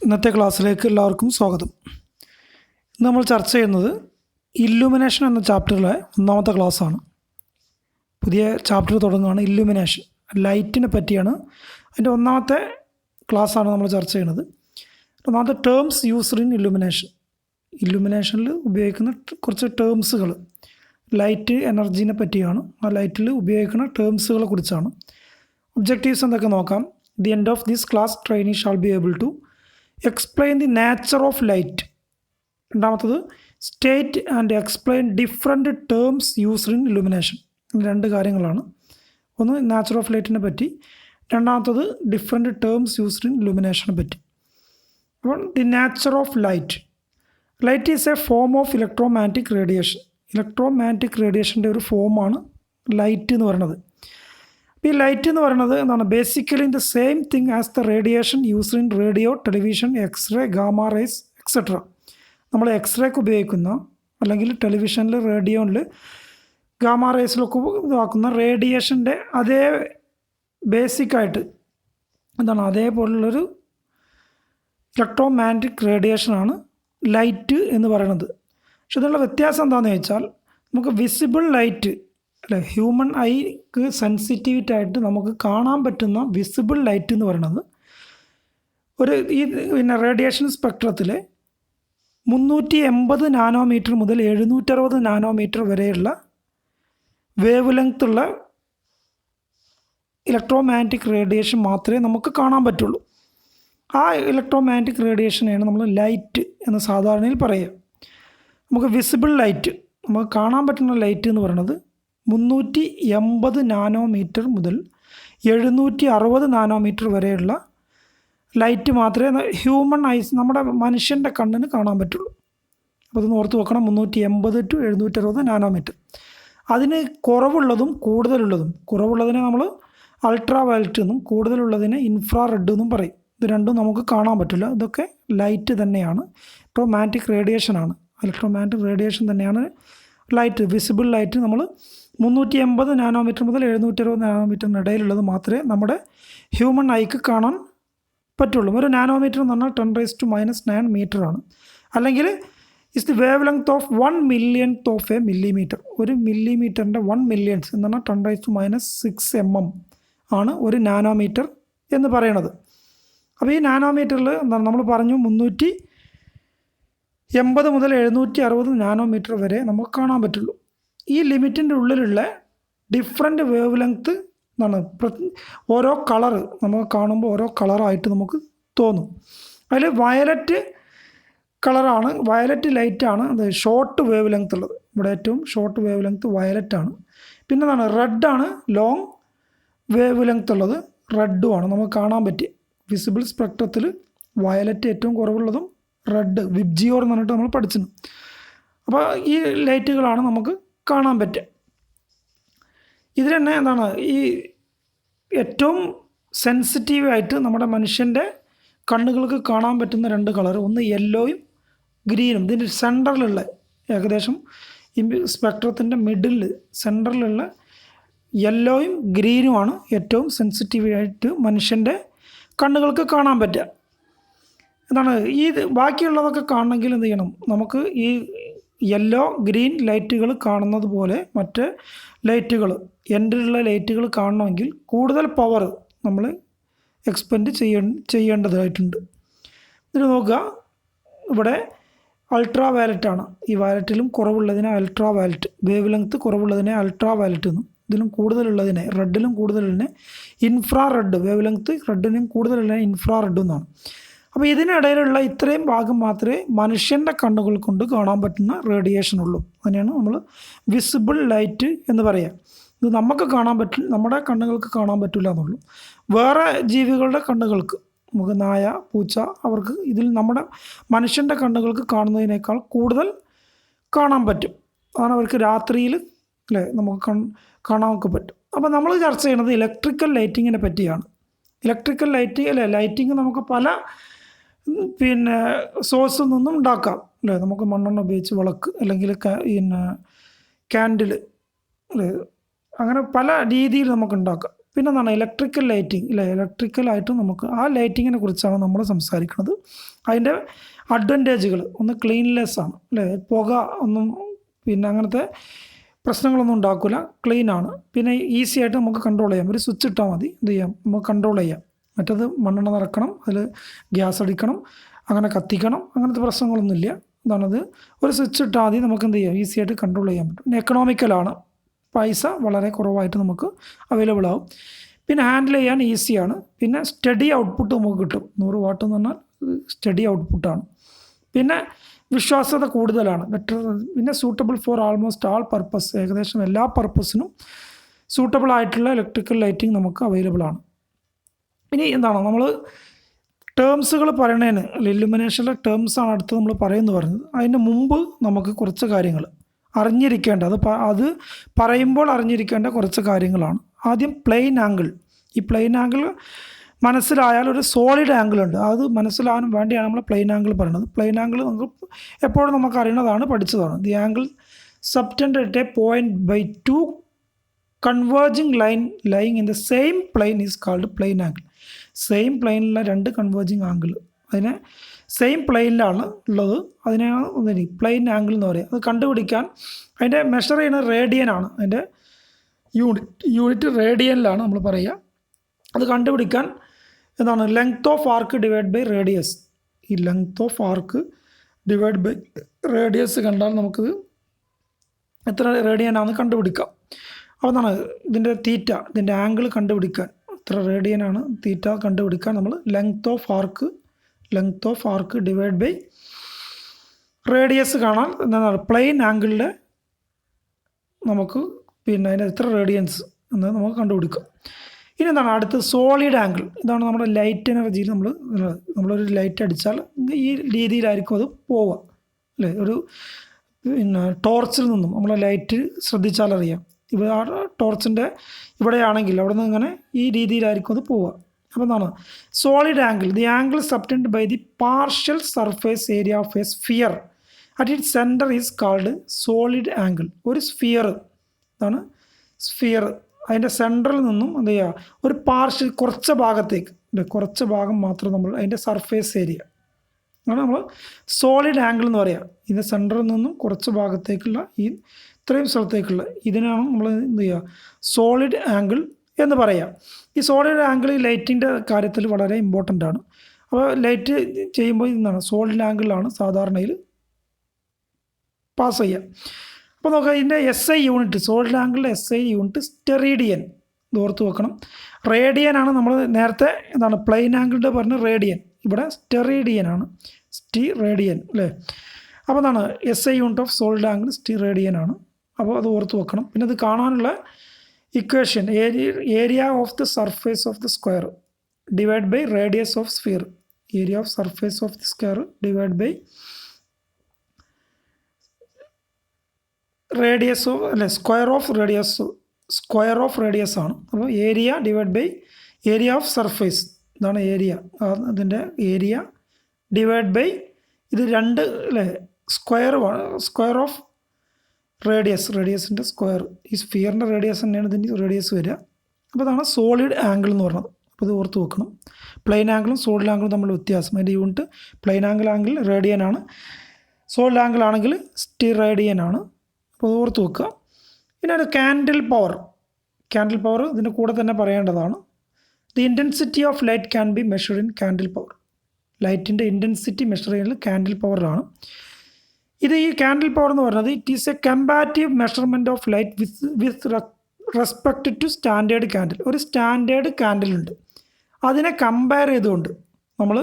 ഇന്നത്തെ ക്ലാസ്സിലേക്ക് എല്ലാവർക്കും സ്വാഗതം. ഇന്ന് നമ്മൾ ചർച്ച ചെയ്യുന്നത് ഇല്ലുമിനേഷൻ എന്ന ചാപ്റ്ററിലെ ഒന്നാമത്തെ ക്ലാസ്സാണ്. പുതിയ ചാപ്റ്റർ തുടങ്ങുകയാണ്. ഇല്ലുമിനേഷൻ, ലൈറ്റിനെ പറ്റിയാണ്. അതിൻ്റെ ഒന്നാമത്തെ ക്ലാസ്സാണ് നമ്മൾ ചർച്ച ചെയ്യുന്നത്. ഒന്നാമത്തെ ടേംസ് യൂസ്ഡ് ഇൻ ഇല്ലുമിനേഷൻ. ഇല്ലുമിനേഷനിൽ ഉപയോഗിക്കുന്ന കുറച്ച് ടേംസുകൾ, ലൈറ്റ് എനർജീനെ പറ്റിയാണ്. ആ ലൈറ്റിൽ ഉപയോഗിക്കുന്ന ടേംസുകളെ കുറിച്ചാണ്. ഒബ്ജക്റ്റീവ്സ് എന്തൊക്കെ നോക്കാം. The end of this class trainee shall be able to explain the nature of light. രണ്ടാമത്തത് state and explain different terms used in illumination. രണ്ട് കാര്യങ്ങളാണ്. ഒന്ന് നാച്ചർ ഓഫ് ലൈറ്റിനെ പറ്റി, രണ്ടാമത്തത് ഡിഫറെൻറ്റ് ടേംസ് യൂസ്ഡ് ഇൻ ഇലുമിനേഷനെ പറ്റി. അപ്പോൾ the nature of light. Light is a form of electromagnetic radiation. Electromagnetic റേഡിയേഷൻ്റെ ഒരു ഫോമാണ് ലൈറ്റ് എന്ന് പറയുന്നത്. ഈ ലൈറ്റ് എന്ന് പറയുന്നത് എന്താണ്? Basically the same thing as the radiation used in radio, television, X ray, gamma rays etcetera. നമ്മൾ എക്സ്റേക്ക് ഉപയോഗിക്കുന്ന, അല്ലെങ്കിൽ ടെലിവിഷനിൽ, റേഡിയോയിൽ, ഗാമ റേസിലൊക്കെ ഇതാക്കുന്ന റേഡിയേഷൻ്റെ അതേ ബേസിക്കായിട്ട് എന്താണ്, അതേപോലുള്ളൊരു ഇലക്ട്രോമാഗ്നറ്റിക് റേഡിയേഷനാണ് ലൈറ്റ് എന്ന് പറയുന്നത്. പക്ഷെ ഇതിനുള്ള വ്യത്യാസം എന്താണെന്ന് വെച്ചാൽ, നമുക്ക് വിസിബിൾ ലൈറ്റ് അല്ലേ, ഹ്യൂമൻ ഐക്ക് സെൻസിറ്റിവിറ്റി ആയിട്ട് നമുക്ക് കാണാൻ പറ്റുന്ന വിസിബിൾ ലൈറ്റ് എന്ന് പറയുന്നത് ഒരു റേഡിയേഷൻ സ്പെക്ട്രത്തിൽ 380 നാനോമീറ്റർ മുതൽ 760 നാനോമീറ്റർ വരെയുള്ള വേവ് ലെങ്ത്തുള്ള ഇലക്ട്രോമാഗ്നറ്റിക് റേഡിയേഷൻ മാത്രമേ നമുക്ക് കാണാൻ പറ്റുള്ളൂ. ആ ഇലക്ട്രോമാഗ്നറ്റിക് റേഡിയേഷനെയാണ് നമ്മൾ ലൈറ്റ് എന്ന് സാധാരണയിൽ പറയുക. നമുക്ക് വിസിബിൾ ലൈറ്റ്, നമുക്ക് കാണാൻ പറ്റുന്ന ലൈറ്റ് എന്ന് പറയുന്നത് 380 നാനോമീറ്റർ മുതൽ 760 നാനോമീറ്റർ വരെയുള്ള ലൈറ്റ് മാത്രമേ ഹ്യൂമൻ ഐസ്, നമ്മുടെ മനുഷ്യൻ്റെ കണ്ണിന് കാണാൻ പറ്റുള്ളൂ. അപ്പോൾ അതൊന്ന് ഓർത്ത് വെക്കണം. 380 ടു 760 നാനോമീറ്റർ. അതിന് കുറവുള്ളതും കൂടുതലുള്ളതും, കുറവുള്ളതിനെ നമ്മൾ അൾട്രാ വയലറ്റ് എന്നും കൂടുതലുള്ളതിനെ ഇൻഫ്രാറെഡ് എന്നും പറയും. ഇത് രണ്ടും നമുക്ക് കാണാൻ പറ്റില്ല. ഇതൊക്കെ ലൈറ്റ് തന്നെയാണ്, ഇലക്ട്രോമാഗ്നറ്റിക് റേഡിയേഷനാണ്. ഇലക്ട്രോമാഗ്നറ്റിക് റേഡിയേഷൻ തന്നെയാണ് ലൈറ്റ്. വിസിബിൾ ലൈറ്റ് നമ്മൾ 380 നാനോമീറ്റർ മുതൽ 760 നാനോമീറ്ററിന് ഇടയിലുള്ളത് മാത്രമേ നമ്മുടെ ഹ്യൂമൻ ഐക്ക് കാണാൻ പറ്റുള്ളൂ. ഒരു നാനോമീറ്റർ എന്ന് പറഞ്ഞാൽ 10⁻⁻9 മീറ്ററാണ്. അല്ലെങ്കിൽ is the wave length of 1 millionth of A millimetre. ഒരു മില്ലിമീറ്ററിൻ്റെ 1 millionth എന്ന് പറഞ്ഞാൽ 10⁻6 mm ആണ് ഒരു നാനോമീറ്റർ എന്ന് പറയുന്നത്. അപ്പോൾ ഈ നാനോമീറ്ററിൽ എന്താണ് നമ്മൾ പറഞ്ഞു, 380 മുതൽ 760 നാനോമീറ്റർ വരെ നമുക്ക് കാണാൻ പറ്റുള്ളൂ. ഈ ലിമിറ്റിൻ്റെ ഉള്ളിലുള്ള ഡിഫറെൻ്റ് വേവ് ലെങ്ത്ത് എന്നാണ്. ഓരോ കളറ് നമുക്ക് കാണുമ്പോൾ ഓരോ കളറായിട്ട് നമുക്ക് തോന്നും. അതിൽ വയലറ്റ് കളറാണ്, വയലറ്റ് ലൈറ്റാണ് അത് ഷോർട്ട് വേവ് ലെങ്ത്ത് ഉള്ളത്. ഇവിടെ ഏറ്റവും ഷോർട്ട് വേവ് ലെങ്ത്ത് വയലറ്റാണ്. പിന്നെ എന്താണ്, റെഡാണ് ലോങ് വേവ് ലെങ്ത്ത് ഉള്ളത്, റെഡുമാണ് നമുക്ക് കാണാൻ പറ്റിയ. വിസിബിൾ സ്പെക്ട്രത്തിൽ വയലറ്റ് ഏറ്റവും കുറവുള്ളതും റെഡ്, വിബ്ജിയോർ എന്ന് പറഞ്ഞിട്ട് നമ്മൾ പഠിച്ചിരുന്നു. അപ്പോൾ ഈ ലൈറ്റുകളാണ് നമുക്ക് കാണാൻ പറ്റുക. ഇതിൽ തന്നെ എന്താണ്, ഈ ഏറ്റവും സെൻസിറ്റീവായിട്ട് നമ്മുടെ മനുഷ്യൻ്റെ കണ്ണുകൾക്ക് കാണാൻ പറ്റുന്ന രണ്ട് കളർ, ഒന്ന് യെല്ലോയും ഗ്രീനും. ഇതിൻ്റെ സെൻറ്ററിലുള്ള, ഏകദേശം ഈ സ്പെക്ട്രത്തിൻ്റെ മിഡിൽ സെൻറ്ററിലുള്ള യെല്ലോയും ഗ്രീനുമാണ് ഏറ്റവും സെൻസിറ്റീവായിട്ട് മനുഷ്യൻ്റെ കണ്ണുകൾക്ക് കാണാൻ പറ്റുക. എന്താണ്, ഈ ബാക്കിയുള്ളതൊക്കെ കാണണമെങ്കിൽ എന്ത് ചെയ്യണം, നമുക്ക് ഈ യെല്ലോ ഗ്രീൻ ലൈറ്റുകൾ കാണുന്നത് പോലെ മറ്റ് ലൈറ്റുകൾ, എൻഡിലുള്ള ലൈറ്റുകൾ കാണണമെങ്കിൽ കൂടുതൽ പവർ നമ്മൾ എക്സ്പെൻഡ് ചെയ്യേണ്ടതായിട്ടുണ്ട്. ഇതിൽ നോക്കുക, ഇവിടെ അൾട്രാ വയലറ്റാണ്. ഈ വയലറ്റിലും കുറവുള്ളതിനെ അൾട്രാ വയലറ്റ്, വേവ് ലെങ്ത്ത് കുറവുള്ളതിനെ അൾട്രാ വയലറ്റ് എന്നും, ഇതിലും കൂടുതലുള്ളതിനെ, റെഡിലും കൂടുതലുള്ളതിനെ ഇൻഫ്രാ റെഡ്, വേവ് ലെങ്ത്ത് റെഡിനും കൂടുതലുള്ളതിനെ ഇൻഫ്രാ റെഡ് എന്നാണ്. അപ്പോൾ ഇതിനിടയിലുള്ള ഇത്രയും ഭാഗം മാത്രമേ മനുഷ്യൻ്റെ കണ്ണുകൾ കൊണ്ട് കാണാൻ പറ്റുന്ന റേഡിയേഷൻ ഉള്ളൂ. അതിനെയാണ് നമ്മൾ വിസിബിൾ ലൈറ്റ് എന്ന് പറയുക. ഇത് നമുക്ക് കാണാൻ പറ്റില്ല, നമ്മുടെ കണ്ണുകൾക്ക് കാണാൻ പറ്റില്ല എന്നുള്ളൂ. വേറെ ജീവികളുടെ കണ്ണുകൾക്ക്, നമുക്ക് നായ, പൂച്ച, അവർക്ക് ഇതിൽ നമ്മുടെ മനുഷ്യൻ്റെ കണ്ണുകൾക്ക് കാണുന്നതിനേക്കാൾ കൂടുതൽ കാണാൻ പറ്റും. അതാണ് അവർക്ക് രാത്രിയിൽ അല്ലേ നമുക്ക് കാണാനൊക്കെ പറ്റും. അപ്പോൾ നമ്മൾ ചർച്ച ചെയ്യുന്നത് ഇലക്ട്രിക്കൽ ലൈറ്റിങ്ങിനെ പറ്റിയാണ്. ഇലക്ട്രിക്കൽ ലൈറ്റിങ് നമുക്ക് പല സോഴ്സിൽ നിന്നും ഉണ്ടാക്കാം അല്ലേ. നമുക്ക് മണ്ണെണ്ണ ഉപയോഗിച്ച് വിളക്ക്, അല്ലെങ്കിൽ കാൻഡിൽ അല്ലേ, അങ്ങനെ പല രീതിയിൽ നമുക്ക് ഉണ്ടാക്കാം. പിന്നെ എന്താണ് ഇലക്ട്രിക്കൽ ലൈറ്റിംഗ് ഇല്ലേ, ഇലക്ട്രിക്കലായിട്ടും നമുക്ക് ആ ലൈറ്റിങ്ങിനെ കുറിച്ചാണ് നമ്മൾ സംസാരിക്കുന്നത്. അതിൻ്റെ അഡ്വാൻറ്റേജുകൾ ഒന്ന് ക്ലീൻലെസ് ആണ് അല്ലേ, പുക ഒന്നും പിന്നെ അങ്ങനത്തെ പ്രശ്നങ്ങളൊന്നും ഉണ്ടാക്കില്ല, ക്ലീൻ ആണ്. പിന്നെ ഈസി ആയിട്ട് നമുക്ക് കൺട്രോൾ ചെയ്യാം, ഒരു സ്വിച്ച് ഇട്ടാൽ മതി എന്ത് ചെയ്യാം നമുക്ക് കൺട്രോൾ ചെയ്യാം. മറ്റത് മണ്ണെണ്ണ നിറക്കണം, അതിൽ ഗ്യാസ് അടിക്കണം, അങ്ങനെ കത്തിക്കണം, അങ്ങനത്തെ പ്രശ്നങ്ങളൊന്നുമില്ല. എന്താണത് ഒരു സ്വിച്ച് ഇട്ടാൽ മതി, നമുക്ക് എന്ത് ചെയ്യാം ഈസി ആയിട്ട് കൺട്രോൾ ചെയ്യാൻ പറ്റും. പിന്നെ എക്കണോമിക്കലാണ്, പൈസ വളരെ കുറവായിട്ട് നമുക്ക് അവൈലബിൾ ആവും. പിന്നെ ഹാൻഡിൽ ചെയ്യാൻ ഈസിയാണ്. പിന്നെ സ്റ്റഡി ഔട്ട്പുട്ട് നമുക്ക് കിട്ടും. 100 വാട്ട് എന്ന് പറഞ്ഞാൽ സ്റ്റഡി ഔട്ട്പുട്ടാണ്. പിന്നെ വിശ്വാസ്യത കൂടുതലാണ്, ബെറ്റർ. പിന്നെ suitable for almost all purpose, ഏകദേശം എല്ലാ പർപ്പസിനും സൂട്ടബിൾ ആയിട്ടുള്ള ഇലക്ട്രിക്കൽ ലൈറ്റിംഗ് നമുക്ക് അവൈലബിൾ ആണ്. ഇനി എന്താണ് നമ്മൾ ടേംസുകൾ പറയണതിന്, ഇലുമിനേഷനിലെ ടേംസാണ് അടുത്ത് നമ്മൾ പറയുന്നത്. അതിന് മുമ്പ് നമുക്ക് കുറച്ച് കാര്യങ്ങൾ അറിഞ്ഞിരിക്കേണ്ട, അത് പറയുമ്പോൾ അറിഞ്ഞിരിക്കേണ്ട കുറച്ച് കാര്യങ്ങളാണ്. ആദ്യം പ്ലെയിൻ ആംഗിൾ. ഈ പ്ലെയിൻ ആംഗിൾ മനസ്സിലായാൽ ഒരു സോളിഡ് ആംഗിൾ ഉണ്ട്, അത് മനസ്സിലാവാൻ വേണ്ടിയാണ് നമ്മൾ പ്ലെയിൻ ആംഗിൾ പറയുന്നത്. പ്ലെയിൻ ആംഗിൾ നമുക്ക് എപ്പോഴും നമുക്ക് അറിയുന്നതാണ്, പഠിച്ചതാണ്. The angle subtend at a point by two converging line lying in the same plane is called plane angle. Same പ്ലെയിനിലുള്ള 2 കൺവേർജിങ് ആംഗിൾ, അതിനെ സെയിം പ്ലെയിനിലാണ് ഉള്ളത്, അതിനെയാണ് പ്ലെയിൻ ആംഗിൾ എന്ന് പറയുക. അത് കണ്ടുപിടിക്കാൻ അതിൻ്റെ മെഷർ ചെയ്യുന്ന റേഡിയനാണ്, അതിൻ്റെ യൂണിറ്റ് റേഡിയനിലാണ് നമ്മൾ പറയുക. അത് കണ്ടുപിടിക്കാൻ എന്താണ് length of arc divide by radius. ഈ length of arc divide by radius കണ്ടാൽ നമുക്കിത് എത്ര റേഡിയനാണെന്ന് കണ്ടുപിടിക്കാം. അപ്പോൾ എന്താണ് ഇതിൻ്റെ തീറ്റ, ഇതിൻ്റെ ആംഗിൾ കണ്ടുപിടിക്കാൻ എത്ര റേഡിയനാണ് തീറ്റ കണ്ടുപിടിക്കാൻ നമ്മൾ length of arc divide by radius കാണാൻ എന്താണ് പ്ലെയിൻ ആംഗിളിൻ്റെ നമുക്ക് പിന്നെ അതിൻ്റെ എത്ര റേഡിയൻസ് എന്ന് നമുക്ക് കണ്ടുപിടിക്കാം. ഇനി എന്താണ് അടുത്ത് സോളിഡ് ആംഗിൾ. ഇതാണ് നമ്മുടെ ലൈറ്റ് എനർജിയിൽ നമ്മളൊരു ലൈറ്റ് അടിച്ചാൽ ഈ രീതിയിലായിരിക്കും അത് പോവുക അല്ലേ. ഒരു പിന്നെ ടോർച്ചിൽ നിന്നും നമ്മളെ ലൈറ്റ് ശ്രദ്ധിച്ചാലറിയാം, ഇവിടെ ആ ടോർച്ചിൻ്റെ ഇവിടെയാണെങ്കിൽ അവിടെ നിന്ന് ഇങ്ങനെ ഈ രീതിയിലായിരിക്കും അത് പോവുക. അപ്പോൾ എന്താണ് solid angle, the angle subtend by the partial surface area of a sphere at it centre is called solid angle. ഒരു സ്ഫിയർ, ഇതാണ് സ്ഫിയർ, അതിൻ്റെ സെൻറ്ററിൽ നിന്നും എന്ത് ചെയ്യുക ഒരു പാർഷ്യൽ കുറച്ച് ഭാഗം മാത്രം നമ്മൾ അതിൻ്റെ സർഫേസ് ഏരിയ ആണ് നമ്മൾ സോളിഡ് ആംഗിൾ എന്ന് പറയുക. ഇതിൻ്റെ സെൻറ്ററിൽ നിന്നും കുറച്ച് ഭാഗത്തേക്കുള്ള ഈ ഇത്രയും സ്ഥലത്തേക്കുള്ള ഇതിനാണ് നമ്മൾ എന്ത് ചെയ്യുക സോളിഡ് ആംഗിൾ എന്ന് പറയുക. ഈ സോളിഡ് ആംഗിൾ ഈ ലൈറ്റിൻ്റെ കാര്യത്തിൽ വളരെ ഇമ്പോർട്ടൻ്റ് ആണ്. അപ്പോൾ ലൈറ്റ് ചെയ്യുമ്പോൾ ഇതാണ് സോളിഡ് ആംഗിളാണ് സാധാരണയിൽ പാസ് ചെയ്യുക. അപ്പോൾ നോക്കുക ഇതിൻ്റെ SI യൂണിറ്റ്, സോളിഡ് ആംഗിളിൻ്റെ SI യൂണിറ്റ് സ്റ്റെറീഡിയൻ, ഇത് ഓർത്ത് വെക്കണം. റേഡിയനാണ് നമ്മൾ നേരത്തെ എന്താണ് പ്ലെയിൻ ആംഗിളിൻ്റെ പറഞ്ഞ റേഡിയൻ, ഇവിടെ സ്റ്റെറീഡിയനാണ്, റേഡിയൻ അല്ലേ. അപ്പോൾ എന്താണ് SI unit of solid angle steradian ആണ്. അപ്പോൾ അത് ഓർത്ത് വെക്കണം. പിന്നെ ഇത് കാണാനുള്ള equation area of the surface of the square divide by radius of sphere. Area of surface of the square divide by radius of അല്ലെ സ്ക്വയർ ഓഫ് റേഡിയസ് ആണ്. അപ്പോൾ area divide by area of surface, ഇതാണ് area, അതിൻ്റെ area divide by ഇത് 2 അല്ലേ square of റേഡിയസിൻ്റെ square. ഈ സ്ഫിയറിൻ്റെ radius തന്നെയാണ് ഇതിൻ്റെ റേഡിയസ് വരിക. അപ്പോൾ അതാണ് സോളിഡ് ആംഗിൾ എന്ന് പറയുന്നത്. അപ്പോൾ ഇത് ഓർത്ത് വെക്കണം. പ്ലെയിൻ ആംഗിളും സോളിഡ് ആംഗിളും തമ്മിൽ വ്യത്യാസം. അതിൻ്റെ യൂണിറ്റ് പ്ലെയിൻ ആംഗിൾ റേഡിയനാണ്, സോളിഡ് ആംഗിൾ ആണെങ്കിൽ സ്റ്റെറീഡിയൻ ആണ്. അപ്പോൾ അത് ഓർത്ത് വെക്കുക. പിന്നെ ഒരു ക്യാൻഡിൽ പവർ ഇതിൻ്റെ കൂടെ തന്നെ പറയേണ്ടതാണ്. The intensity of light can be measured in candle power. ലൈറ്റിൻ്റെ ഇൻറ്റൻസിറ്റി മെഷർ ചെയ്യുന്നത് ക്യാൻഡിൽ പവറിലാണ്. ഇത് ഈ ക്യാൻഡിൽ പവർ എന്ന് പറയുന്നത് it is a comparative measurement of light with respect to standard candle. ഒരു സ്റ്റാൻഡേർഡ് ക്യാൻഡിലുണ്ട്, അതിനെ കമ്പയർ ചെയ്തുകൊണ്ട് നമ്മൾ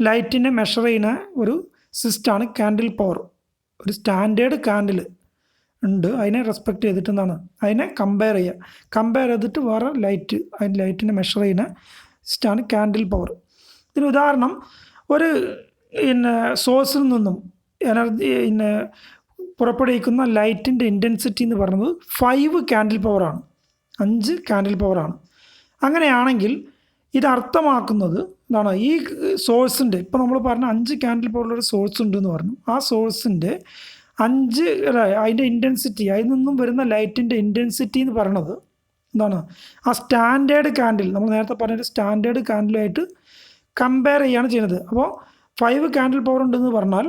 ലൈറ്റിനെ മെഷർ ചെയ്യുന്ന ഒരു സിസ്റ്റമാണ് ക്യാൻഡിൽ പവർ. ഒരു സ്റ്റാൻഡേർഡ് ക്യാൻഡിൽ ഉണ്ട്, അതിനെ റെസ്പെക്റ്റ് ചെയ്തിട്ട് എന്താണ് അതിനെ കമ്പയർ ചെയ്തിട്ട് വേറെ ലൈറ്റിനെ മെഷർ ചെയ്യുന്ന സിസ്റ്റമാണ് ക്യാൻഡിൽ പവർ. ഇതിന് ഉദാഹരണം ഒരു സോഴ്സിൽ നിന്നും എനർജി പുറപ്പെടുവിക്കുന്ന ലൈറ്റിൻ്റെ ഇൻറ്റൻസിറ്റി എന്ന് പറയുന്നത് 5 ക്യാൻഡിൽ പവറാണ്, 5 ക്യാൻഡിൽ പവറാണ്. അങ്ങനെയാണെങ്കിൽ ഇത് അർത്ഥമാക്കുന്നത് എന്താണ് ഈ സോഴ്സിൻ്റെ ഇപ്പോൾ നമ്മൾ പറഞ്ഞ 5 ക്യാൻഡിൽ പവറുള്ളൊരു സോഴ്സ് ഉണ്ടെന്ന് പറഞ്ഞു. ആ സോഴ്സിൻ്റെ 5 അതിൻ്റെ ഇൻറ്റൻസിറ്റി, അതിൽ നിന്നും വരുന്ന ലൈറ്റിൻ്റെ ഇൻറ്റൻസിറ്റി എന്ന് പറയണത് എന്താണ് ആ സ്റ്റാൻഡേർഡ് കാൻഡിൽ നമ്മൾ നേരത്തെ പറഞ്ഞൊരു സ്റ്റാൻഡേർഡ് കാൻഡിലുമായിട്ട് കമ്പയർ ചെയ്യുകയാണ് ചെയ്യുന്നത്. അപ്പോൾ 5 കാൻഡിൽ പവർ ഉണ്ടെന്ന് പറഞ്ഞാൽ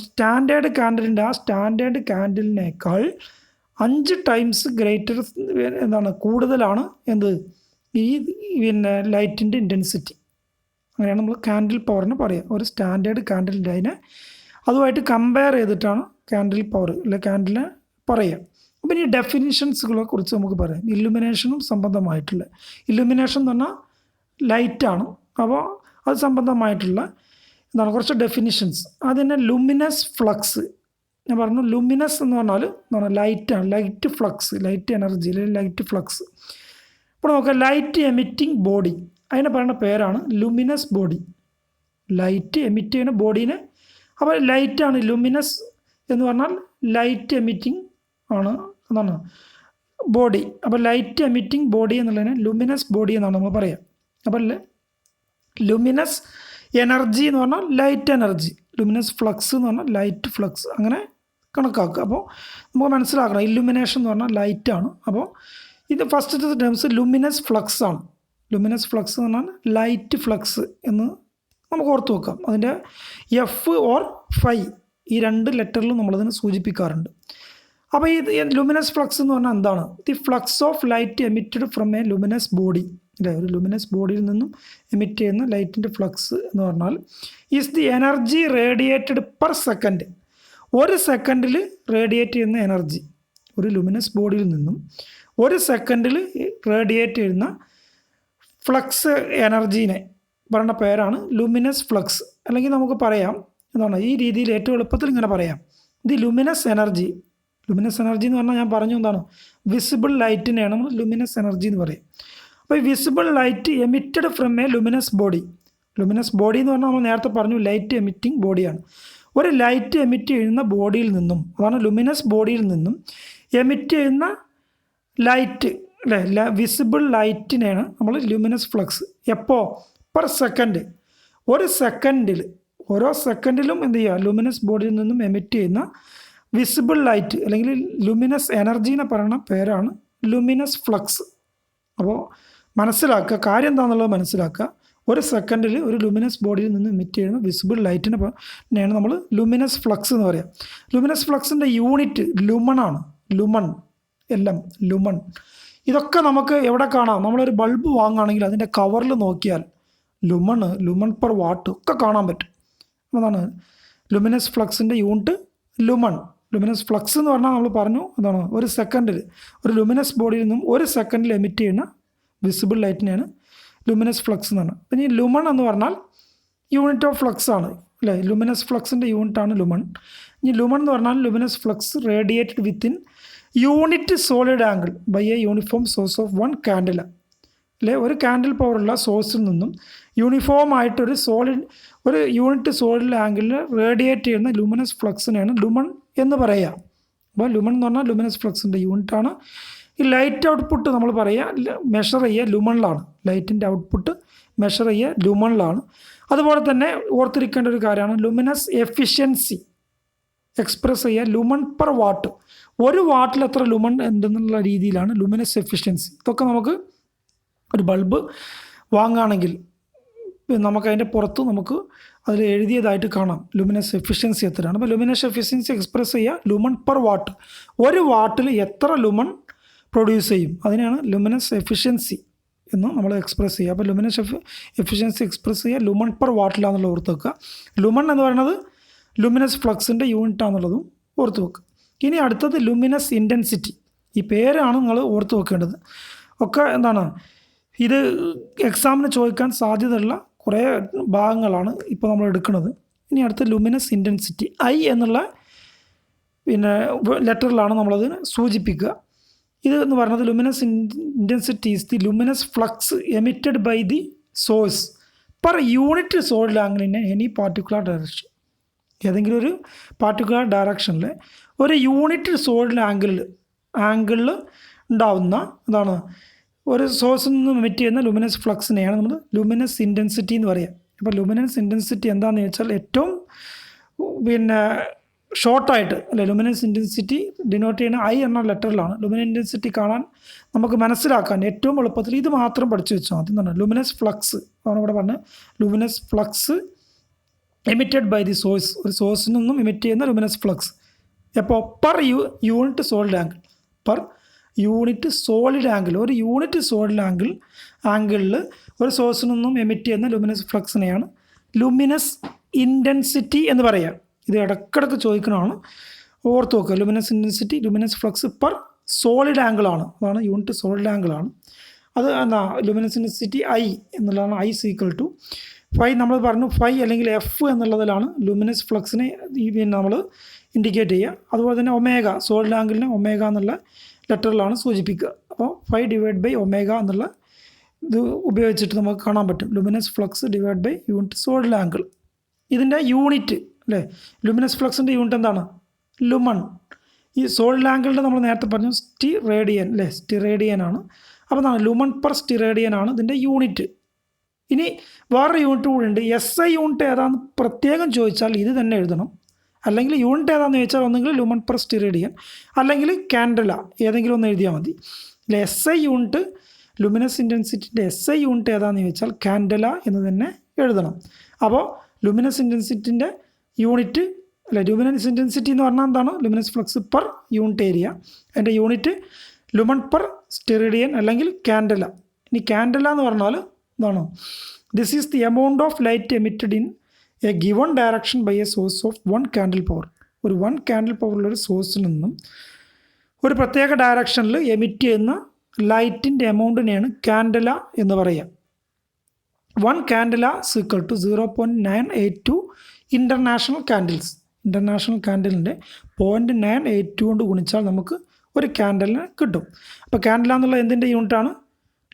സ്റ്റാൻഡേർഡ് കാൻഡിലിൻ്റെ ആ സ്റ്റാൻഡേർഡ് കാൻഡിലിനേക്കാൾ 5 ടൈംസ് ഗ്രേറ്റർ കൂടുതലാണ് എന്ത് ഈ ലൈറ്റിൻ്റെ ഇൻറ്റൻസിറ്റി. അങ്ങനെയാണ് നമ്മൾ കാൻഡിൽ പവറിന് പറയുക. ഒരു സ്റ്റാൻഡേർഡ് കാൻഡിലിൻ്റെ അതിനെ അതുമായിട്ട് കമ്പയർ ചെയ്തിട്ടാണ് കാൻഡിൽ പവർ അല്ലെ കാൻഡിലിനെ പറയുക. അപ്പം ഈ ഡെഫിനിഷൻസുകളെ കുറിച്ച് നമുക്ക് പറയാം. ഇല്ലുമിനേഷനും സംബന്ധമായിട്ടുള്ള ഇല്ലുമിനേഷൻ എന്ന് പറഞ്ഞാൽ ലൈറ്റാണ്. അപ്പോൾ അത് സംബന്ധമായിട്ടുള്ള കുറച്ച് ഡെഫിനിഷൻസ്. അതിനെ ലുമിനസ് ഫ്ലക്സ് ഞാൻ പറഞ്ഞു. ലുമിനസ് എന്ന് പറഞ്ഞാൽ ലൈറ്റാണ്, ലൈറ്റ് ഫ്ലക്സ്, ലൈറ്റ് എനർജി അല്ലെങ്കിൽ ലൈറ്റ് ഫ്ലക്സ്. ഇപ്പോൾ നോക്കാം ലൈറ്റ് എമിറ്റിംഗ് ബോഡി, അതിനെ പറയുന്ന പേരാണ് ലുമിനസ് ബോഡി. ലൈറ്റ് എമിറ്റ് ചെയ്യുന്ന ബോഡീനെ അപ്പോൾ ലൈറ്റാണ് ലുമിനസ് എന്ന് പറഞ്ഞാൽ ലൈറ്റ് എമിറ്റിംഗ് ആണ് എന്നാണ് ബോഡി. അപ്പോൾ ലൈറ്റ് എമിറ്റിംഗ് ബോഡി എന്നുള്ളതിനെ ലുമിനസ് ബോഡി എന്നാണ് നമ്മൾ പറയുക. അപ്പോൾ ലുമിനസ് എനർജി എന്ന് പറഞ്ഞാൽ ലൈറ്റ് എനർജി, ലുമിനസ് ഫ്ലക്സ് എന്ന് പറഞ്ഞാൽ ലൈറ്റ് ഫ്ലക്സ്, അങ്ങനെ കണക്കാക്കുക. അപ്പോൾ നമുക്ക് മനസ്സിലാക്കണം ഇല്ലുമിനേഷൻ എന്ന് പറഞ്ഞാൽ ലൈറ്റാണ്. അപ്പോൾ ഇത് ഫസ്റ്റത്തെ ടേംസ് ലുമിനസ് ഫ്ലക്സ് ആണ്. ലുമിനസ് ഫ്ലക്സ് എന്ന് പറഞ്ഞാൽ ലൈറ്റ് ഫ്ലക്സ് എന്ന് നമുക്ക് ഓർത്ത് വെക്കാം. അതിൻ്റെ എഫ് ഓർ ഫൈ ഈ 2 ലെറ്ററിലും നമ്മളതിനെ സൂചിപ്പിക്കാറുണ്ട്. അപ്പോൾ ഈ ലുമിനസ് ഫ്ലക്സ് എന്ന് പറഞ്ഞാൽ എന്താണ്? The flux of light emitted from A luminous body അല്ലേ, ഒരു ലുമിനസ് ബോഡിയിൽ നിന്നും എമിറ്റ് ചെയ്യുന്ന ലൈറ്റിൻ്റെ ഫ്ലക്സ് എന്ന് പറഞ്ഞാൽ is the energy radiated per second. ഒരു സെക്കൻഡിൽ റേഡിയേറ്റ് ചെയ്യുന്ന എനർജി, ഒരു ലുമിനസ് ബോഡിയിൽ നിന്നും ഒരു സെക്കൻഡിൽ റേഡിയേറ്റ് ചെയ്യുന്ന ഫ്ലക്സ് എനർജീനെ പറയുന്ന പേരാണ് ലുമിനസ് ഫ്ലക്സ്. അല്ലെങ്കിൽ നമുക്ക് പറയാം എന്താണ് ഈ രീതിയിൽ ഏറ്റവും എളുപ്പത്തിൽ ഇങ്ങനെ പറയാം, the luminous energy. Luminous energy എന്ന് പറഞ്ഞാൽ ഞാൻ പറഞ്ഞു എന്താണ് വിസിബിൾ ലൈറ്റിനെയാണ് നമ്മൾ ലുമിനസ് എനർജി എന്ന് പറയും. അപ്പോൾ ഈ visible light emitted from A luminous body. Luminous body എന്ന് പറഞ്ഞാൽ നമ്മൾ നേരത്തെ പറഞ്ഞു ലൈറ്റ് എമിറ്റിംഗ് ബോഡിയാണ്. ഒരു ലൈറ്റ് എമിറ്റ് ചെയ്യുന്ന ബോഡിയിൽ നിന്നും, അതാണ് ലുമിനസ് ബോഡിയിൽ നിന്നും എമിറ്റ് ചെയ്യുന്ന ലൈറ്റ് അല്ലേ, വിസിബിൾ ലൈറ്റിനെയാണ് നമ്മൾ ലുമിനസ് ഫ്ലക്സ്. എപ്പോൾ? Per second. ഒരു സെക്കൻഡിൽ, ഓരോ സെക്കൻഡിലും എന്ത് ചെയ്യുക, ലുമിനസ് ബോഡിയിൽ നിന്നും എമിറ്റ് ചെയ്യുന്ന വിസിബിൾ ലൈറ്റ് അല്ലെങ്കിൽ ലുമിനസ് എനർജി എന്ന് പറയുന്ന പേരാണ് ലുമിനസ് ഫ്ലക്സ്. അപ്പോൾ മനസ്സിലാക്കുക, കാര്യം എന്താണെന്നുള്ളത് മനസ്സിലാക്കുക. ഒരു സെക്കൻഡിൽ ഒരു ലുമിനസ് ബോഡിയിൽ നിന്ന് എമിറ്റ് ചെയ്യുന്ന വിസിബിൾ ലൈറ്റിനെയാണ് നമ്മൾ ലുമിനസ് ഫ്ലക്സ് എന്ന് പറയുക. ലുമിനസ് ഫ്ലക്സിൻ്റെ യൂണിറ്റ് ലുമണാണ്. ലുമൺ, എല്ലാം ലുമൺ. ഇതൊക്കെ നമുക്ക് എവിടെ കാണാം? നമ്മളൊരു ബൾബ് വാങ്ങുകയാണെങ്കിൽ അതിൻ്റെ കവറിൽ നോക്കിയാൽ ലുമൺ പെർ വാട്ട് ഒക്കെ കാണാൻ പറ്റും. അതാണ് ലുമിനസ് ഫ്ലക്സിൻ്റെ യൂണിറ്റ് ലുമൺ. ലുമിനസ് ഫ്ലക്സ് എന്ന് പറഞ്ഞാൽ നമ്മൾ പറഞ്ഞു എന്താണ് ഒരു സെക്കൻഡിൽ ഒരു ലുമിനസ് ബോഡിയിൽ നിന്നും ഒരു സെക്കൻഡിൽ എമിറ്റ് ചെയ്യുന്ന വിസിബിൾ ലൈറ്റിനെയാണ് ലുമിനസ് ഫ്ലക്സ് എന്ന് പറഞ്ഞാൽ. പിന്നെ ഈ ലുമൺ എന്ന് പറഞ്ഞാൽ യൂണിറ്റ് ഓഫ് ഫ്ലക്സ് ആണ് അല്ലേ, ലുമിനസ് ഫ്ലക്സിൻ്റെ യൂണിറ്റാണ് ലുമൺ. ഇനി ലുമൺ എന്ന് പറഞ്ഞാൽ luminous flux radiated within unit solid angle by a uniform source of 1 candela അല്ലേ. ഒരു കാൻഡിൽ പവറുള്ള സോഴ്സിൽ നിന്നും യൂണിഫോം ആയിട്ടൊരു ഒരു യൂണിറ്റ് സോളിഡ് ആംഗിളിൽ റേഡിയേറ്റ് ചെയ്യുന്ന ലുമിനസ് ഫ്ലക്സിനെയാണ് ലുമൺ എന്ന് പറയുക. അപ്പോൾ ലുമൺ എന്ന് പറഞ്ഞാൽ ലുമിനസ് ഫ്ലക്സിൻ്റെ യൂണിറ്റാണ്. ഈ ലൈറ്റ് ഔട്ട്പുട്ട് നമ്മൾ പറയുക മെഷർ ചെയ്യുക ലുമണിലാണ്. ലൈറ്റിൻ്റെ ഔട്ട്പുട്ട് മെഷർ ചെയ്യുക ലുമണിലാണ്. അതുപോലെ തന്നെ ഓർത്തിരിക്കേണ്ട ഒരു കാര്യമാണ് ലുമിനസ് എഫിഷ്യൻസി എക്സ്പ്രസ് ചെയ്യുക ലുമൺ പെർ വാട്ട്. ഒരു വാട്ടിൽ എത്ര ലുമൺ ഉണ്ടെന്നുള്ള രീതിയിലാണ് ലുമിനസ് എഫിഷ്യൻസി. ഇതൊക്കെ നമുക്ക് ഒരു ബൾബ് വാങ്ങുകയാണെങ്കിൽ നമുക്കതിൻ്റെ പുറത്ത് നമുക്ക് അതിൽ എഴുതിയതായിട്ട് കാണാം ലുമിനസ് എഫിഷ്യൻസി എത്രയാണ്. അപ്പോൾ ലുമിനസ് എഫിഷ്യൻസി എക്സ്പ്രസ് ചെയ്യുക ലുമൺ പെർ വാട്ട്. ഒരു വാട്ടിൽ എത്ര ലുമൺ പ്രൊഡ്യൂസ് ചെയ്യും, അതിനാണ് ലുമിനസ് എഫിഷ്യൻസി എന്ന് നമ്മൾ എക്സ്പ്രസ് ചെയ്യുക. അപ്പോൾ ലുമിനസ് എഫിഷ്യൻസി എക്സ്പ്രസ് ചെയ്യുക ലുമൺ പെർ വാട്ടിലാണെന്നുള്ള ഓർത്ത് വെക്കുക. ലുമൺ എന്ന് പറയുന്നത് ലുമിനസ് ഫ്ലക്സിൻ്റെ യൂണിറ്റാണെന്നുള്ളതും ഓർത്ത് വെക്കുക. ഇനി അടുത്തത് ലുമിനസ് ഇൻറ്റൻസിറ്റി. ഈ പേരാണ് നിങ്ങൾ ഓർത്ത് വെക്കേണ്ടത്. ഒക്കെ എന്താണ് ഇത് എക്സാമിന് ചോദിക്കാൻ സാധ്യതയുള്ള കുറേ ഭാഗങ്ങളാണ് ഇപ്പോൾ നമ്മൾ എടുക്കുന്നത്. ഇനി അടുത്ത ലുമിനസ് ഇൻറ്റൻസിറ്റി ഐ എന്നുള്ള ലെറ്ററിലാണ് നമ്മളതിന് സൂചിപ്പിക്കുക. ഇത് എന്ന് പറയുന്നത് luminous intensity is the luminous flux emitted by the source per unit solid angle in any particular direction. ഏതെങ്കിലും ഒരു പാർട്ടിക്കുലർ ഡയറക്ഷനിൽ ഒരു യൂണിറ്റ് സോളിഡ് ആംഗിളിൽ ഉണ്ടാവുന്ന എന്താണ് ഒരു സോഴ്സിൽ നിന്ന് എമിറ്റ് ചെയ്യുന്ന ലുമിനസ് ഫ്ലക്സിനെയാണ് നമ്മൾ ലുമിനസ് ഇൻറ്റൻസിറ്റി എന്ന് പറയുക. അപ്പോൾ ലുമിനസ് ഇൻറ്റൻസിറ്റി എന്താണെന്ന് ചോദിച്ചാൽ ഏറ്റവും ഷോർട്ടായിട്ട് അല്ലെ ലുമിനൻസ് ഇൻറ്റൻസിറ്റി ഡിനോട്ട് ചെയ്യുന്ന ഐ എന്ന ലെറ്ററിലാണ്. ലുമിനസ് ഇൻറ്റൻസിറ്റി കാണാൻ നമുക്ക് മനസ്സിലാക്കാൻ ഏറ്റവും എളുപ്പത്തിൽ ഇത് മാത്രം പഠിച്ചു വെച്ചാൽ മതി എന്നാണ്. ലുമിനസ് ഫ്ലക്സ് ആണ് ഇവിടെ പറഞ്ഞത്. Luminous flux emitted by the source, ഒരു സോഴ്സിൽ നിന്നും എമിറ്റ് ചെയ്യുന്ന ലുമിനസ് ഫ്ലക്സ് എപ്പോൾ per unit solid angle, per unit solid angle, ഒരു യൂണിറ്റ് സോളിഡ് ആംഗിളിൽ ഒരു സോഴ്സിൽ നിന്നും എമിറ്റ് ചെയ്യുന്ന ലുമിനസ് ഫ്ലക്സിനെയാണ് ലുമിനസ് ഇൻറ്റൻസിറ്റി എന്ന് പറയുക. ഇത് ഇടയ്ക്കിടയ്ക്ക് ചോദിക്കണമാണ്, ഓർത്ത് നോക്കുക. Luminous intensity, luminous flux per solid ആംഗിളാണ്, അതാണ് യൂണിറ്റ് സോളിഡ് ആംഗിളാണ്. അത് എന്താ ലുമിനസ് ഇൻറ്റൻസിറ്റി ഐ എന്നുള്ളതാണ്. ഐ ഈക്വൽ ടു ഫൈ, നമ്മൾ പറഞ്ഞു ഫൈ അല്ലെങ്കിൽ എഫ് എന്നുള്ളതിലാണ് ലുമിനസ് ഫ്ലക്സിനെ നമ്മൾ ഇൻഡിക്കേറ്റ് ചെയ്യുക. അതുപോലെ തന്നെ ഒമേഗ, സോളിഡ് ആംഗിളിനെ ഒമേഗ എന്നുള്ള ലെറ്ററിലാണ് സൂചിപ്പിക്കുക. അപ്പോൾ ഫൈ ഡിവൈഡ് ബൈ ഒമേഗ എന്നുള്ള ഇത് ഉപയോഗിച്ചിട്ട് നമുക്ക് കാണാൻ പറ്റും luminous flux divide by unit solid angle. ഇതിൻ്റെ യൂണിറ്റ് അല്ലേ, ലുമിനസ് ഫ്ലക്സിൻ്റെ യൂണിറ്റ് എന്താണ്? ലുമൺ. ഈ സോളിഡ് ആംഗിളിൻ്റെ നമ്മൾ നേരത്തെ പറഞ്ഞു സ്റ്റിറേഡിയൻ അല്ലേ, സ്റ്റിറേഡിയൻ ആണ്. അപ്പോൾ എന്താണ്? ലുമൺ പെർ സ്റ്റിറേഡിയൻ ആണ് ഇതിൻ്റെ യൂണിറ്റ്. ഇനി വേറൊരു യൂണിറ്റ് കൂടി ഉണ്ട്. എസ് ഐ യൂണിറ്റ് ഏതാണെന്ന് പ്രത്യേകം ചോദിച്ചാൽ ഇത് തന്നെ എഴുതണം. അല്ലെങ്കിൽ യൂണിറ്റ് ഏതാണെന്ന് ചോദിച്ചാൽ ഒന്നെങ്കിൽ ലുമൺ പെർ സ്റ്റിറേഡിയൻ അല്ലെങ്കിൽ കാൻഡല, ഏതെങ്കിലും ഒന്ന് എഴുതിയാൽ മതി. അല്ലെ എസ് ഐ യൂണിറ്റ്, ലുമിനസ് ഇൻറ്റൻസിറ്റിൻ്റെ എസ് ഐ യൂണിറ്റ് ഏതാണെന്ന് ചോദിച്ചാൽ കാൻഡല എന്ന് തന്നെ എഴുതണം. അപ്പോൾ ലുമിനസ് ഇൻറ്റൻസിറ്റിൻ്റെ യൂണിറ്റ് അല്ലെ, ലുമിനസ് ഇൻറ്റൻസിറ്റി എന്ന് പറഞ്ഞാൽ എന്താണ്? Luminous flux per unit area. അതിൻ്റെ യൂണിറ്റ് ലുമൺ പെർ സ്റ്റിറേഡിയൻ അല്ലെങ്കിൽ കാൻഡല. ഇനി കാൻഡല എന്ന് പറഞ്ഞാൽ എന്താണ്? This is the amount of light emitted in a given direction by a source of 1 candle power. ഒരു 1 കാൻഡിൽ പവറുള്ളൊരു സോഴ്സിൽ നിന്നും ഒരു പ്രത്യേക ഡയറക്ഷനിൽ എമിറ്റ് ചെയ്യുന്ന ലൈറ്റിൻ്റെ എമൗണ്ടിനെയാണ് കാൻഡല എന്ന് പറയുക. 1 candela equal to 0.982 international candles. International കാൻഡിലിൻ്റെ 0.982 കൊണ്ട് ഗുണിച്ചാൽ നമുക്ക് ഒരു കാൻഡലിന് കിട്ടും. അപ്പോൾ കാൻഡല എന്നുള്ള എന്തിൻ്റെ യൂണിറ്റാണ്?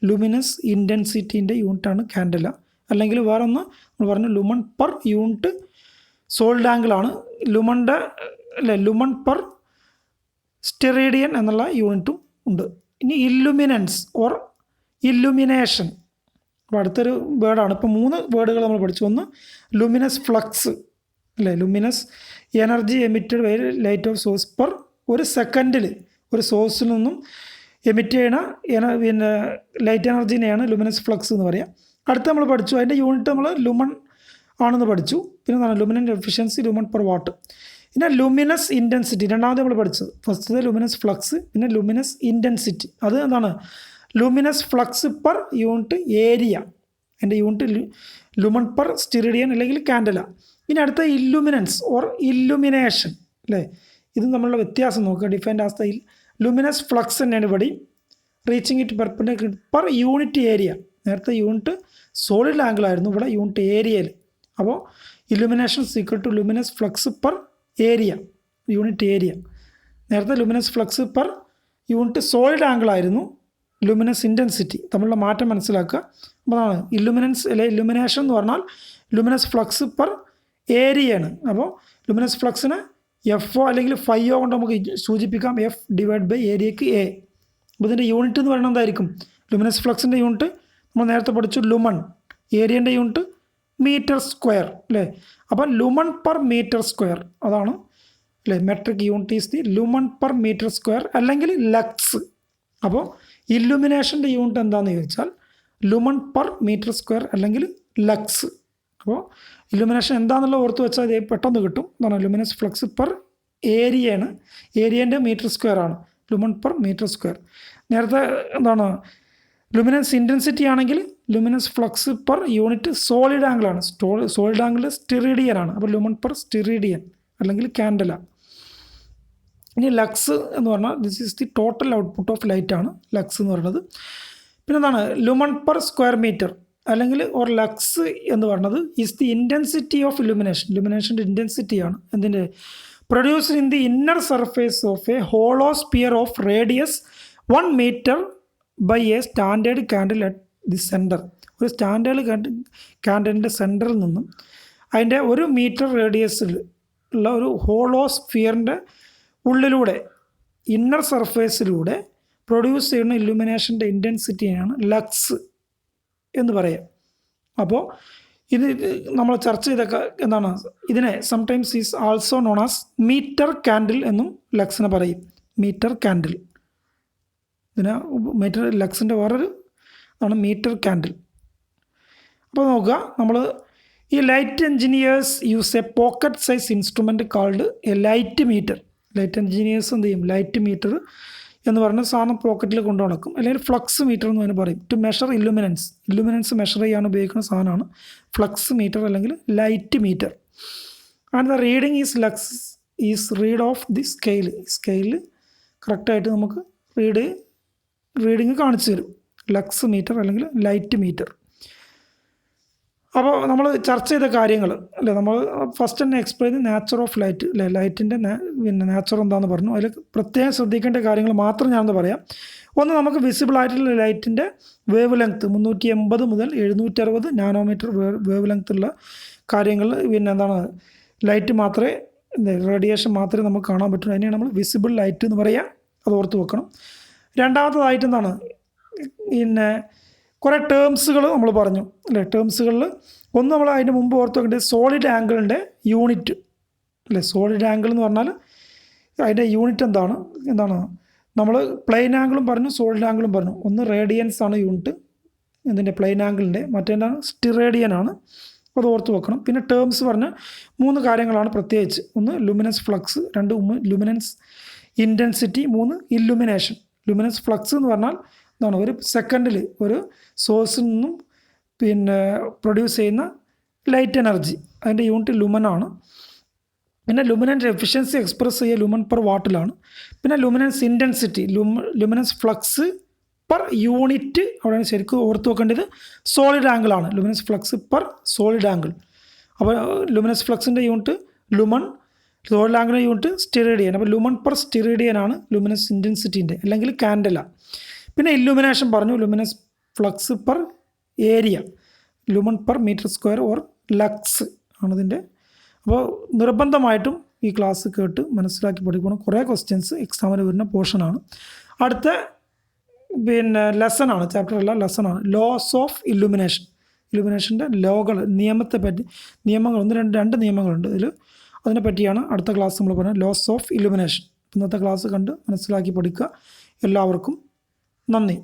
ലുമിനസ് ഇൻറ്റൻസിറ്റീൻ്റെ യൂണിറ്റാണ് കാൻഡല. അല്ലെങ്കിൽ വേറെ ഒന്ന് നമ്മൾ പറഞ്ഞു ലുമൺ പെർ യൂണിറ്റ് സോളിഡ് ആംഗിളാണ്. ലുമണിൻ്റെ അല്ലെ ലുമൺ പെർ സ്റ്റിറേഡിയൻ എന്നുള്ള യൂണിറ്റും ഉണ്ട്. ഇനി ഇല്ലുമിനൻസ് ഓർ ഇല്ലുമിനേഷൻ, അപ്പോൾ അടുത്തൊരു വേർഡാണ്. ഇപ്പോൾ 3 വേർഡുകൾ നമ്മൾ പഠിച്ചു. ഒന്ന് ലുമിനസ് ഫ്ലക്സ് അല്ലേ, luminous energy emitted by light of source per ഒരു സെക്കൻഡിൽ ഒരു സോഴ്സിൽ നിന്നും എമിറ്റ് ചെയ്യണ പിന്നെ ലൈറ്റ് എനർജീനെയാണ് ലുമിനസ് ഫ്ലക്സ് എന്ന് പറയുക. അടുത്ത് നമ്മൾ പഠിച്ചു അതിൻ്റെ യൂണിറ്റ് നമ്മൾ ലുമൺ ആണെന്ന് പഠിച്ചു. പിന്നെ എന്താണ്? ലുമിനൻ്റ് എഫിഷ്യൻസി ലുമൺ പെർ വാട്ട്. പിന്നെ ലുമിനസ് ഇൻറ്റൻസിറ്റി രണ്ടാമത് നമ്മൾ പഠിച്ചത്. ഫസ്റ്റത് ലുമിനസ് ഫ്ലക്സ്, പിന്നെ ലുമിനസ് ഇൻറ്റൻസിറ്റി. അത് എന്താണ്? Luminous flux per unit area. എൻ്റെ യൂണിറ്റ് ലുമൺ പെർ സ്റ്റിറിഡിയൻ അല്ലെങ്കിൽ കാൻഡല. ഇനി അടുത്ത ഇല്ലുമിനൻസ് ഓർ ഇല്ലുമിനേഷൻ അല്ലേ. ഇത് നമ്മളുടെ വ്യത്യാസം നോക്കുക. Defined as the luminous flux തന്നെയാണ് ഇവിടെ. Reaching it perpendicular per unit area. നേരത്തെ യൂണിറ്റ് സോളിഡ് ആംഗിൾ ആയിരുന്നു, ഇവിടെ യൂണിറ്റ് ഏരിയയിൽ. അപ്പോൾ illumination equal to luminous flux per area, unit area. നേരത്തെ luminous flux per unit solid angle ആയിരുന്നു, ലുമിനസ് ഇൻറ്റൻസിറ്റി തമ്മിലുള്ള മാറ്റം മനസ്സിലാക്കുക. അപ്പോൾ അതാണ് ഇല്ലുമിനൻസ് അല്ലെ ഇല്ലുമിനേഷൻ എന്ന് പറഞ്ഞാൽ ലുമിനസ് ഫ്ലക്സ് പെർ ഏരിയയാണ്. അപ്പോൾ ലുമിനസ് ഫ്ലക്സിന് എഫ് അല്ലെങ്കിൽ ഫൈയോ കൊണ്ട് നമുക്ക് സൂചിപ്പിക്കാം. എഫ് ഡിവൈഡ് ബൈ ഏരിയക്ക് എ. അപ്പോൾ ഇതിൻ്റെ യൂണിറ്റ് എന്ന് പറയുന്നത് എന്തായിരിക്കും? ലുമിനസ് ഫ്ലക്സിൻ്റെ യൂണിറ്റ് നമ്മൾ നേരത്തെ പഠിച്ചു ലുമൺ. ഏരിയൻ്റെ യൂണിറ്റ് മീറ്റർ സ്ക്വയർ അല്ലേ. അപ്പം ലുമൺ പെർ മീറ്റർ സ്ക്വയർ അതാണ് അല്ലേ. Metric unit is the lumen per metre square അല്ലെങ്കിൽ ലക്സ്. അപ്പോൾ ഇല്ലുമിനേഷൻ്റെ യൂണിറ്റ് എന്താണെന്ന് ചോദിച്ചാൽ ലുമൺ പെർ മീറ്റർ സ്ക്വയർ അല്ലെങ്കിൽ ലക്സ്. അപ്പോൾ ഇല്ലുമിനേഷൻ എന്താണെന്നുള്ള ഓർത്ത് വെച്ചാൽ ഇത് പെട്ടെന്ന് കിട്ടും. എന്താണ്? ലുമിനസ് ഫ്ലക്സ് പെർ ഏരിയയാണ്. ഏരിയൻ്റെ മീറ്റർ സ്ക്വയർ ആണ് ലുമൺ പെർ മീറ്റർ സ്ക്വയർ. നേരത്തെ എന്താണ്? ലുമിനസ് ഇൻറ്റൻസിറ്റി ആണെങ്കിൽ luminous flux per unit solid ആംഗിളാണ്. സോളിഡ് ആംഗിൾ സ്റ്റിറിഡിയൻ ആണ്. അപ്പോൾ ലുമൺ പെർ സ്റ്റിറിഡിയൻ അല്ലെങ്കിൽ കാൻഡല. ഇനി ലക്സ് എന്ന് പറഞ്ഞാൽ this is the total output of light ആണ് ലക്സ് എന്ന് പറയുന്നത്. പിന്നെ എന്താണ്? ലുമൺ പെർ സ്ക്വയർ മീറ്റർ അല്ലെങ്കിൽ ഓർ ലക്സ് എന്ന് പറയുന്നത് is the intensity of illumination. ഇലുമിനേഷൻ്റെ ഇൻറ്റൻസിറ്റിയാണ് എന്തിൻ്റെ? Produced in the inner surface of a hollow sphere of radius 1 metre by a standard candle at the centre. ഒരു സ്റ്റാൻഡേർഡ് കാൻഡിലിൻ്റെ സെൻറ്ററിൽ നിന്നും അതിൻ്റെ 1 മീറ്റർ റേഡിയസിൽ ഉള്ള ഒരു ഹോളോ സ്ഫിയറിൻ്റെ ഉള്ളിലൂടെ ഇന്നർ സർഫേസിലൂടെ പ്രൊഡ്യൂസ് ചെയ്യുന്ന ഇല്ലുമിനേഷൻ്റെ ഇൻറ്റൻസിറ്റിയാണ് ലക്സ് എന്ന് പറയാം. അപ്പോൾ ഇത് നമ്മൾ ചർച്ച ചെയ്തൊക്കെ എന്താണ്, ഇതിനെ sometimes is also known as metre candle എന്നും ലക്സിനെ പറയും. മീറ്റർ കാൻഡിൽ, ഇതിനെ മീറ്റർ ലക്സിൻ്റെ വേറൊരു ആണ് മീറ്റർ കാൻഡിൽ. അപ്പോൾ നോക്കുക, നമ്മൾ ഈ light engineers use a pocket size instrument called a light meter. Light engineers എന്ത് ചെയ്യും, ലൈറ്റ് മീറ്റർ എന്ന് പറഞ്ഞ സാധനം പോക്കറ്റിൽ കൊണ്ടു നടക്കും, അല്ലെങ്കിൽ ഫ്ലക്സ് മീറ്റർ എന്ന് തന്നെ പറയും. ടു മെഷർ ഇല്ലുമിനൻസ് മെഷർ ചെയ്യാൻ ഉപയോഗിക്കുന്ന സാധനമാണ് ഫ്ലക്സ് മീറ്റർ അല്ലെങ്കിൽ light meter. And the reading is read off the scale കറക്റ്റായിട്ട് നമുക്ക് റീഡിങ് കാണിച്ചു തരും, ലക്സ് മീറ്റർ അല്ലെങ്കിൽ ലൈറ്റ് മീറ്റർ. അപ്പോൾ നമ്മൾ ചർച്ച ചെയ്ത കാര്യങ്ങൾ അല്ലേ, നമ്മൾ ഫസ്റ്റ് തന്നെ എക്സ്പ്ലെയിൻ നേച്ചർ ഓഫ് ലൈറ്റ് അല്ലേ, ലൈറ്റിൻ്റെ നേച്ചർ എന്താണെന്ന് പറഞ്ഞു. അതിൽ പ്രത്യേകം ശ്രദ്ധിക്കേണ്ട കാര്യങ്ങൾ മാത്രം ഞാനൊന്ന് പറയാം. ഒന്ന്, നമുക്ക് വിസിബിൾ ആയിട്ടുള്ള ലൈറ്റിൻ്റെ വേവ് ലെങ്ത്ത് 380 മുതൽ 760 നാനോമീറ്റർ വേവ് ലെങ്ത്തുള്ള കാര്യങ്ങൾ, എന്താണ് ലൈറ്റ് മാത്രമേ, റേഡിയേഷൻ മാത്രമേ നമുക്ക് കാണാൻ പറ്റുള്ളൂ. അതിനെയാണ് നമ്മൾ വിസിബിൾ ലൈറ്റ് എന്ന് പറയുക, അത് ഓർത്ത് വെക്കണം. രണ്ടാമത്തതായിട്ട് എന്താണ്, കുറേ ടേംസുകൾ നമ്മൾ പറഞ്ഞു അല്ലേ. ടേംസുകളിൽ ഒന്ന് നമ്മൾ അതിൻ്റെ മുമ്പ് ഓർത്ത് വെക്കേണ്ടത് സോളിഡ് ആംഗിളിൻ്റെ യൂണിറ്റ് അല്ലേ. സോളിഡ് ആംഗിൾ എന്ന് പറഞ്ഞാൽ അതിൻ്റെ യൂണിറ്റ് എന്താണ് നമ്മൾ പ്ലെയിൻ ആംഗിളും പറഞ്ഞു, സോളിഡ് ആംഗിളും പറഞ്ഞു. ഒന്ന് റേഡിയൻസ് ആണ് യൂണിറ്റ് ഇതിൻ്റെ പ്ലെയിൻ ആംഗിളിൻ്റെ, മറ്റേതാണ് സ്റ്റിറേഡിയൻ ആണ്, അത് ഓർത്ത് വെക്കണം. പിന്നെ ടേംസ് പറഞ്ഞ 3 കാര്യങ്ങളാണ് പ്രത്യേകിച്ച്. ഒന്ന് luminous flux, 2 luminance intensity, 3 illumination. Luminous flux എന്ന് പറഞ്ഞാൽ എന്താണ്, ഒരു സെക്കൻഡിൽ ഒരു സോഴ്സിൽ നിന്നും പ്രൊഡ്യൂസ് ചെയ്യുന്ന ലൈറ്റ് എനർജി, അതിൻ്റെ യൂണിറ്റ് ലുമനാണ്. പിന്നെ ലുമിനൻസ് എഫിഷ്യൻസി എക്സ്പ്രസ് ചെയ്യുക ലുമൻ പെർ വാട്ടിലാണ്. പിന്നെ luminance intensity, luminance flux per unit, അവിടെയാണ് ശരിക്കും ഓർത്ത് വെക്കേണ്ടത് സോളിഡ് ആംഗിളാണ്. Luminous flux per solid angle. അപ്പോൾ ലുമിനസ് ഫ്ലക്സിൻ്റെ യൂണിറ്റ് ലുമൺ, സോളിഡ് ആംഗിളിൻ്റെ യൂണിറ്റ് സ്റ്റിറേഡിയൻ. അപ്പോൾ ലുമൺ പെർ സ്റ്റിറേഡിയൻ ആണ് ലുമിനസ് ഇൻറ്റൻസിറ്റീൻ്റെ, അല്ലെങ്കിൽ കാൻഡല. പിന്നെ ഇല്ലുമിനേഷൻ പറഞ്ഞു, luminous flux per area, lumen per metre square or lux ആണിതിൻ്റെ. അപ്പോൾ നിർബന്ധമായിട്ടും ഈ ക്ലാസ് കേട്ട് മനസ്സിലാക്കി പഠിക്കണം. കുറേ ക്വസ്റ്റ്യൻസ് എക്സാമിന് വരുന്ന പോർഷനാണ്. അടുത്ത ലെസണാണ്, ചാപ്റ്റർ അല്ല ലെസണാണ്, ലോസ് ഓഫ് ഇല്ലുമിനേഷൻ്റെ നിയമങ്ങൾ, രണ്ട് നിയമങ്ങളുണ്ട് ഇതിൽ. അതിനെപ്പറ്റിയാണ് അടുത്ത ക്ലാസ് നമ്മൾ പറയുന്നത്, ലോസ് ഓഫ് ഇല്ലുമിനേഷൻ. ഇന്നത്തെ ക്ലാസ് കണ്ട് മനസ്സിലാക്കി പഠിക്കുക. എല്ലാവർക്കും നന്ദി.